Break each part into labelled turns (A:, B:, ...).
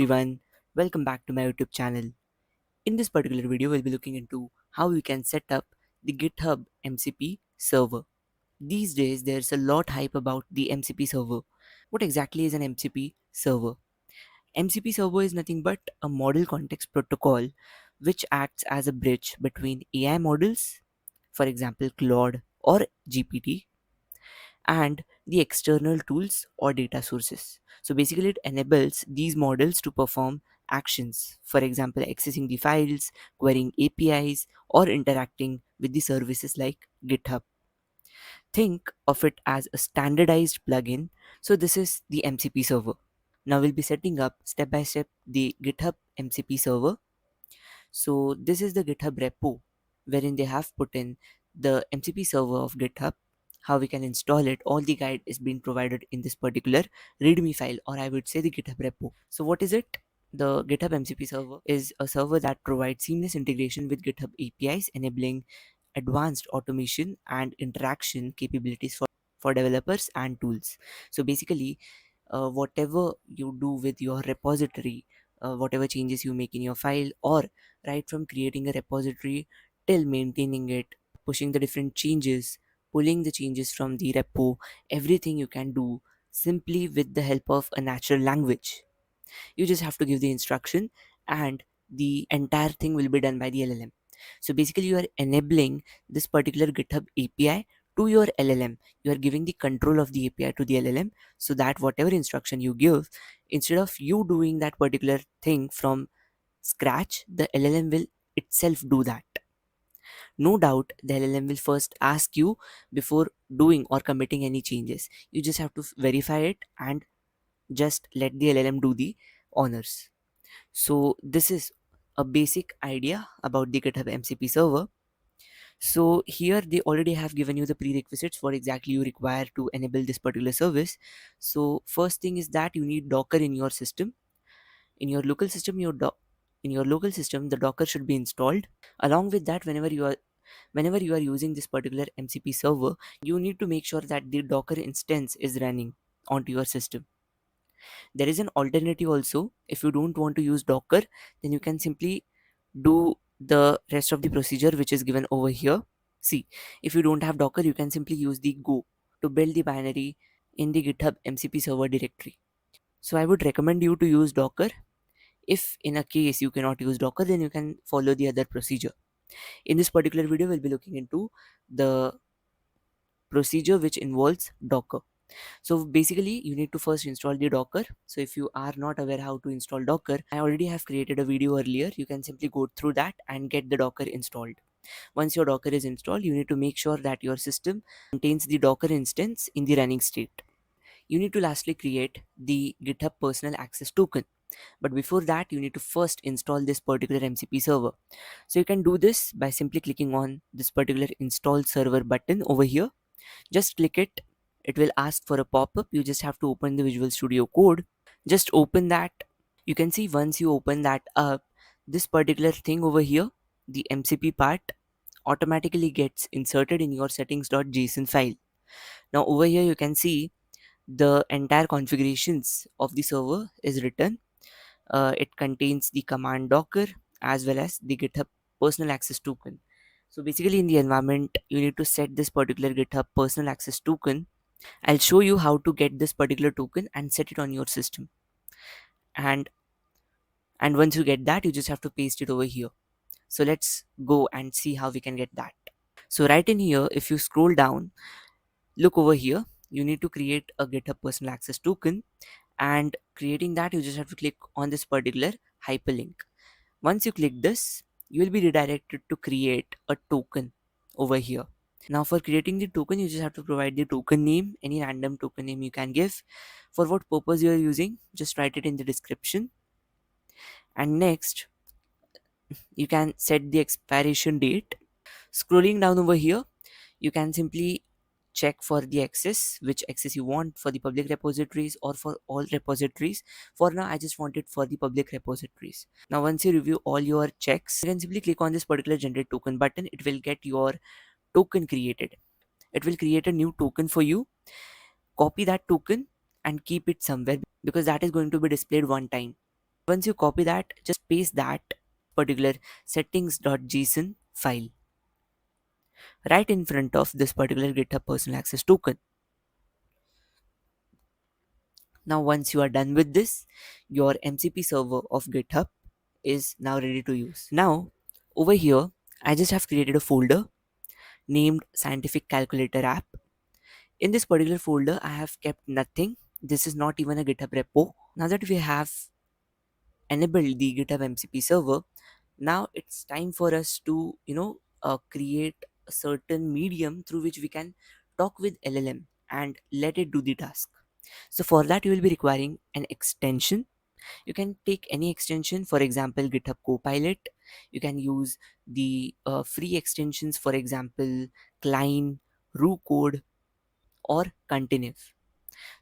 A: everyone, welcome back to my YouTube channel. In this particular video, we'll be looking into how we can set up the GitHub MCP server. These days, there's a lot hype about the MCP server. What exactly is an MCP server? MCP server is nothing but a model context protocol which acts as a bridge between AI models, for example, Claude or GPT, and the external tools or data sources. So basically, it enables these models to perform actions, for example, accessing the files, querying APIs, or interacting with the services like GitHub. Think of it as a standardized plugin. So, this is the MCP server. Now, we'll be setting up step by step the GitHub MCP server. So this is the GitHub repo wherein they have put in the MCP server of GitHub, how we can install it. All the guide is being provided in this particular README file, or I would say the GitHub repo. So what is it? The GitHub MCP server is a server that provides seamless integration with GitHub APIs, enabling advanced automation and interaction capabilities for developers and tools. So basically, whatever you do with your repository, whatever changes you make in your file, or right from creating a repository till maintaining it, pushing the different changes, pulling the changes from the repo, everything you can do simply with the help of a natural language. You just have to give the instruction, and the entire thing will be done by the LLM. So basically, you are enabling this particular GitHub API to your LLM. You are giving the control of the API to the LLM, so that whatever instruction you give, instead of you doing that particular thing from scratch, the LLM will itself do that. No doubt, the LLM will first ask you before doing or committing any changes. You just have to verify it and just let the LLM do the honors. So this is a basic idea about the GitHub MCP server. So here they already have given you the prerequisites what exactly you require to enable this particular service. So first thing is that you need Docker in your system. In your local system, the Docker should be installed. Along with that, whenever you are using this particular MCP server, you need to make sure that the Docker instance is running onto your system. There is an alternative also. If you don't want to use Docker, then you can simply do the rest of the procedure which is given over here. See, if you don't have Docker, you can simply use the Go to build the binary in the GitHub MCP server directory. So I would recommend you to use Docker. If in a case you cannot use Docker, then you can follow the other procedure. In this particular video, we'll be looking into the procedure which involves Docker. So basically, you need to first install the Docker. So if you are not aware how to install Docker, I already have created a video earlier. You can simply go through that and get the Docker installed. Once your Docker is installed, you need to make sure that your system contains the Docker instance in the running state. You need to lastly create the GitHub personal access token. But before that, you need to first install this particular MCP server. So you can do this by simply clicking on this particular install server button over here. Just click it. It will ask for a pop-up. You just have to open the Visual Studio Code. Just open that. You can see once you open that up, this particular thing over here, the MCP part, automatically gets inserted in your settings.json file. Now over here you can see the entire configurations of the server is written. It contains the command Docker as well as the GitHub personal access token. So basically in the environment, you need to set this particular GitHub personal access token. I'll show you how to get this particular token and set it on your system. And once you get that, you just have to paste it over here. So let's go and see how we can get that. So right in here, if you scroll down, look over here, you need to create a GitHub personal access token, and creating that you just have to click on this particular hyperlink. Once you click this, you will be redirected to create a token over here. Now for creating the token, you just have to provide the token name, any random token name you can give. For what purpose you are using, just write it in the description. And next, you can set the expiration date. Scrolling down over here, you can simply check for the access, which access you want for the public repositories or for all repositories. For now, I just want it for the public repositories. Now once you review all your checks, you can simply click on this particular generate token button. It will get your token created. It will create a new token for you. Copy that token and keep it somewhere, because that is going to be displayed one time. Once you copy that, just paste that particular settings.json file right in front of this particular GitHub personal access token. Now once you are done with this, your MCP server of GitHub is now ready to use. Now over here, I just have created a folder named scientific calculator app. In this particular folder, I have kept nothing. This is not even a GitHub repo. Now that we have enabled the GitHub MCP server, now it's time for us to create a certain medium through which we can talk with LLM and let it do the task. So for that, you will be requiring an extension. You can take any extension, for example GitHub Copilot. You can use the free extensions, for example Cline, Code, or Continive.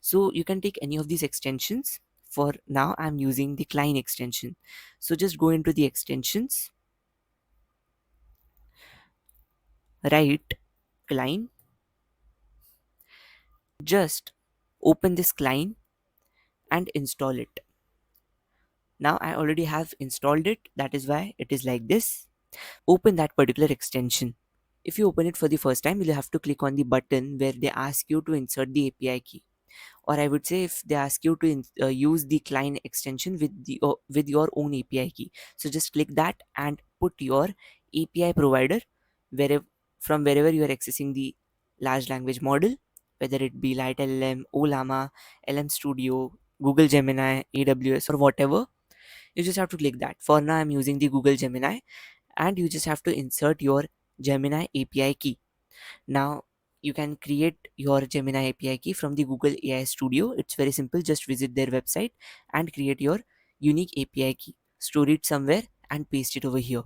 A: So you can take any of these extensions. For now I'm using the Cline extension. So just go into the extensions, write Cline, just open this Cline and install it. Now I already have installed it, that is why it is like this. Open that particular extension. If you open it for the first time, you'll have to click on the button where they ask you to insert the API key. Or I would say, if they ask you to use the Cline extension with your own API key, so just click that and put your API provider wherever from wherever you are accessing the large language model, whether it be Light LLM, Olama, LM Studio, Google Gemini, AWS, or whatever. You just have to click that. For now I'm using the Google Gemini, and you just have to insert your Gemini API key. Now you can create your Gemini API key from the Google AI Studio. It's very simple. Just visit their website and create your unique API key. Store it somewhere and paste it over here.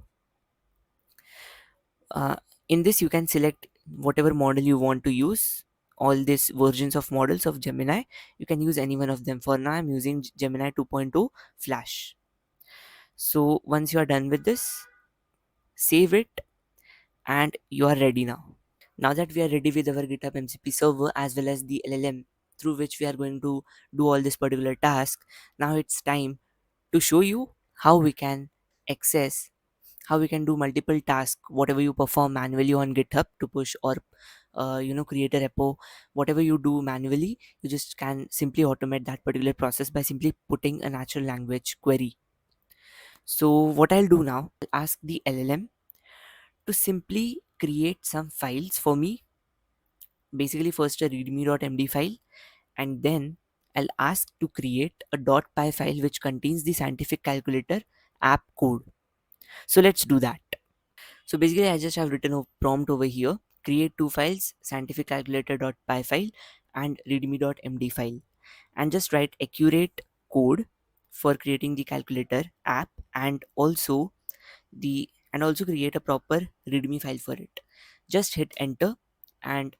A: Uh, in this, you can select whatever model you want to use. All these versions of models of Gemini, you can use any one of them. For now, I'm using Gemini 2.0 Flash. So once you are done with this, save it, and you are ready now. Now that we are ready with our GitHub MCP server as well as the LLM through which we are going to do all this particular task, now it's time to show you how we can access, how we can do multiple tasks, whatever you perform manually on GitHub to push or create a repo, whatever you do manually, you just can simply automate that particular process by simply putting a natural language query. So what I'll do now, I'll ask the LLM to simply create some files for me. Basically first a readme.md file, and then I'll ask to create a .py file which contains the scientific calculator app code. So let's do that. So basically I just have written a prompt over here: create two files, scientific calculator.py file and readme.md file, and just write accurate code for creating the calculator app, and also create a proper readme file for it. Just hit enter, and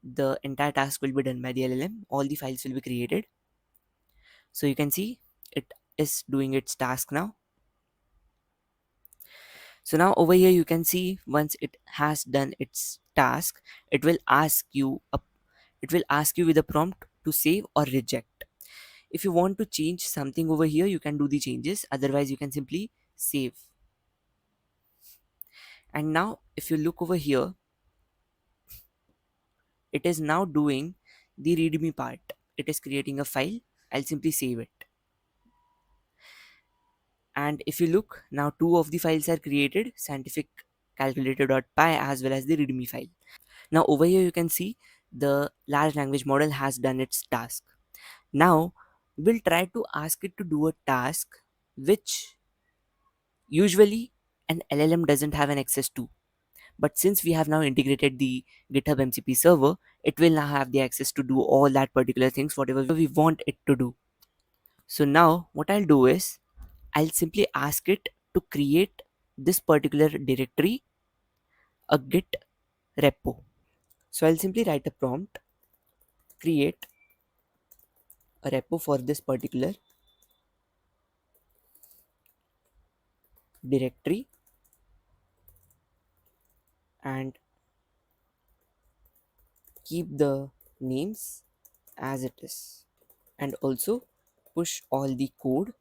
A: the entire task will be done by the LLM. All the files will be created. So you can see it is doing its task now. So now over here you can see once it has done its task, it will ask you with a prompt to save or reject. If you want to change something over here, you can do the changes. Otherwise you can simply save. And now if you look over here, it is now doing the readme part. It is creating a file. I'll simply save it. And if you look now, two of the files are created, scientific calculator.py as well as the readme file. Now over here you can see the large language model has done its task. Now we'll try to ask it to do a task which usually an LLM doesn't have an access to. But since we have now integrated the GitHub MCP server, it will now have the access to do all that particular things, whatever we want it to do. So now what I'll do is, I'll simply ask it to create this particular directory, a Git repo. So I'll simply write a prompt, create a repo for this particular directory, and keep the names as it is, and also push all the code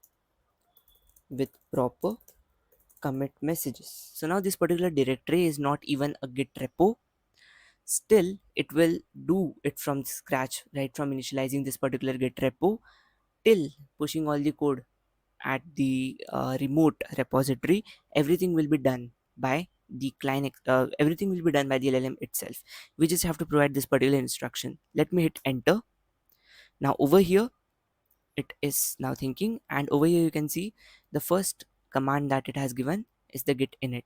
A: with proper commit messages. So now this particular directory is not even a git repo. Still, it will do it from scratch, right from initializing this particular git repo till pushing all the code at the remote repository. Everything will be done by the client. Everything will be done by the LLM itself. We just have to provide this particular instruction. Let me hit enter. Now over here it is now thinking, and over here you can see the first command that it has given is the git init.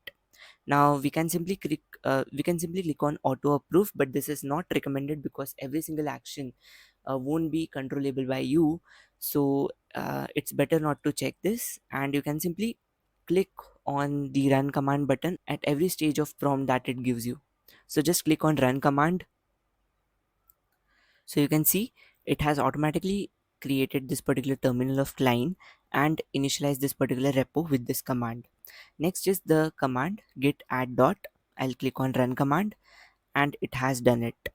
A: Now we can simply click on auto approve, but this is not recommended because every single action won't be controllable by you. So it's better not to check this, and you can simply click on the run command button at every stage of prompt that it gives you. So just click on run command. So you can see it has automatically created this particular terminal of Cline and initialize this particular repo with this command. Next is the command git add dot. I'll click on run command and it has done it.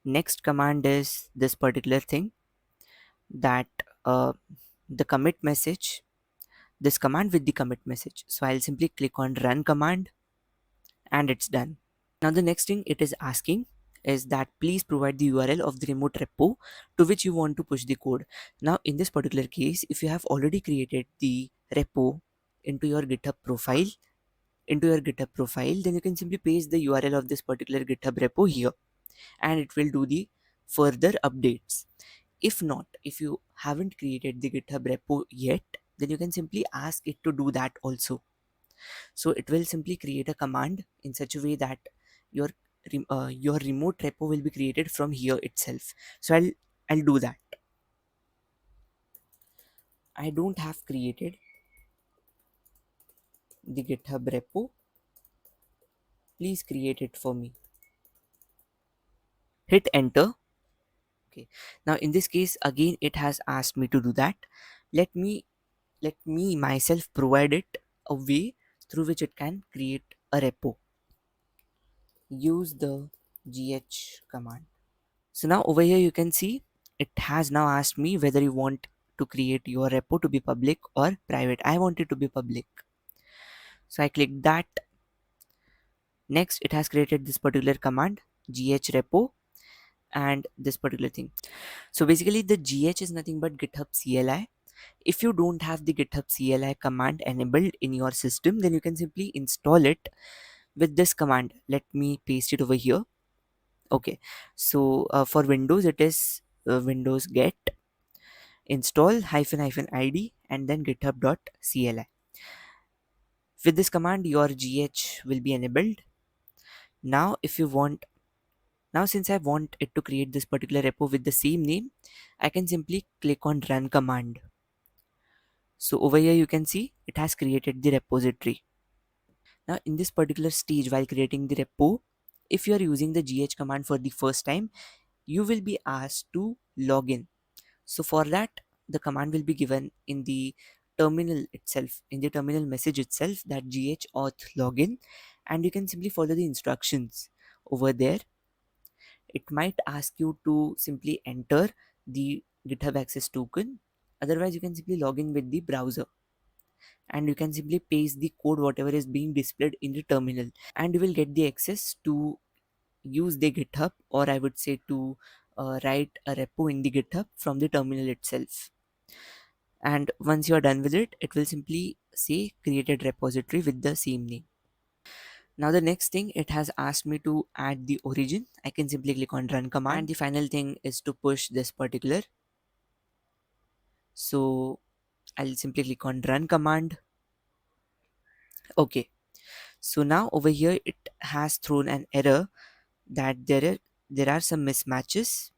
A: Next command is this particular thing, that the commit message, this command with the commit message. So I'll simply click on run command and it's done. Now the next thing it is asking is that please provide the URL of the remote repo to which you want to push the code. Now in this particular case, if you have already created the repo into your GitHub profile, then you can simply paste the URL of this particular GitHub repo here and it will do the further updates. If not, if you haven't created the GitHub repo yet, then you can simply ask it to do that also. So it will simply create a command in such a way that your your remote repo will be created from here itself. So I'll do that. I don't have created the GitHub repo. Please create it for me. Hit enter. Okay. Now in this case again it has asked me to do that. Let me myself provide it a way through which it can create a repo. Use the gh command. So now over here you can see it has now asked me whether you want to create your repo to be public or private. I want it to be public. So I click that. Next it has created this particular command gh repo and this particular thing. So basically the gh is nothing but GitHub CLI. If you don't have the GitHub CLI command enabled in your system, then you can simply install it with this command. Let me paste it over here. Okay, so for Windows it is Windows get install hyphen hyphen id and then github.cli. With this command your gh will be enabled. Now if you want, now since I want it to create this particular repo with the same name, I can simply click on run command. So over here you can see it has created the repository. Now in this particular stage while creating the repo, if you are using the gh command for the first time, you will be asked to log in. So for that the command will be given in the terminal itself, in the terminal message itself, that gh auth login, and you can simply follow the instructions over there. It might ask you to simply enter the GitHub access token. Otherwise you can simply log in with the browser and you can simply paste the code whatever is being displayed in the terminal, and you will get the access to use the GitHub, or I would say to write a repo in the GitHub from the terminal itself. And once you are done with it, it will simply say created repository with the same name. Now the next thing it has asked me to add the origin. I can simply click on run command, and the final thing is to push this particular. So I'll simply click on run command. Okay, so now over here it has thrown an error that there are some mismatches.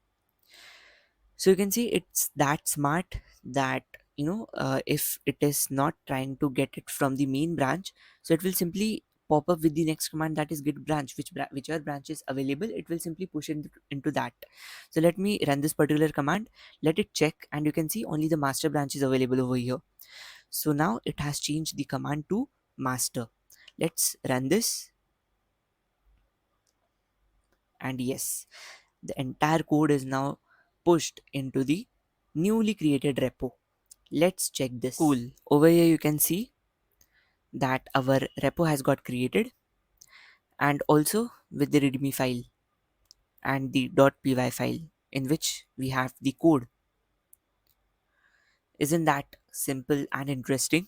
A: So you can see it's that smart that if it is not trying to get it from the main branch, so it will simply pop up with the next command, that is git branch, whichever branch is available, it will simply push into that. So let me run this particular command, let it check, and you can see only the master branch is available over here. So now it has changed the command to master. Let's run this, and yes, the entire code is now pushed into the newly created repo. Let's check this. Cool. Over here you can see that our repo has got created, and also with the readme file and the .py file in which we have the code. Isn't that simple and interesting?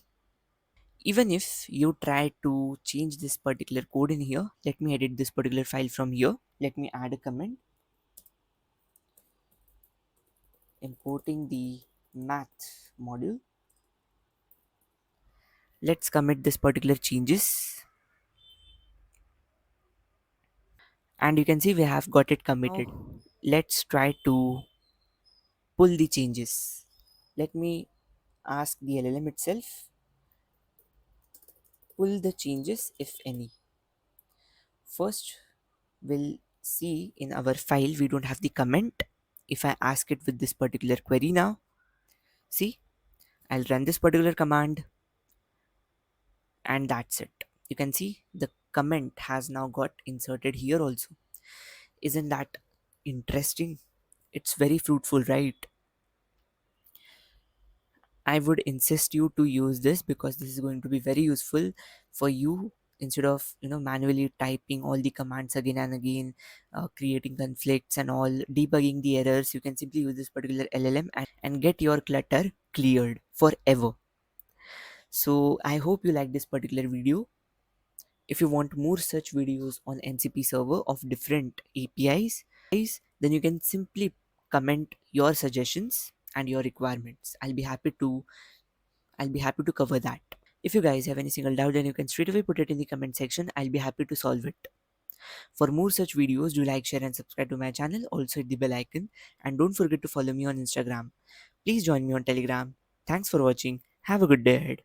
A: Even if you try to change this particular code in here, let me edit this particular file from here. Let me add a comment importing the math module. Let's commit this particular changes, and you can see we have got it committed. Now, let's try to pull the changes. Let me ask the LLM itself, pull the changes if any. First, we'll see in our file we don't have the comment. If I ask it with this particular query now, see, I'll run this particular command, and that's it. You can see the comment has now got inserted here also. Isn't that interesting? It's very fruitful, right? I would insist you to use this because this is going to be very useful for you. Instead of manually typing all the commands again and again, creating conflicts and all, debugging the errors, you can simply use this particular LLM and get your clutter cleared forever. So I hope you like this particular video. If you want more such videos on MCP server of different APIs, then you can simply comment your suggestions and your requirements. I'll be happy to cover that. If you guys have any single doubt, then you can straight away put it in the comment section. I'll be happy to solve it. For more such videos, do like, share and subscribe to my channel. Also hit the bell icon, and don't forget to follow me on Instagram. Please join me on Telegram. Thanks for watching. Have a good day ahead.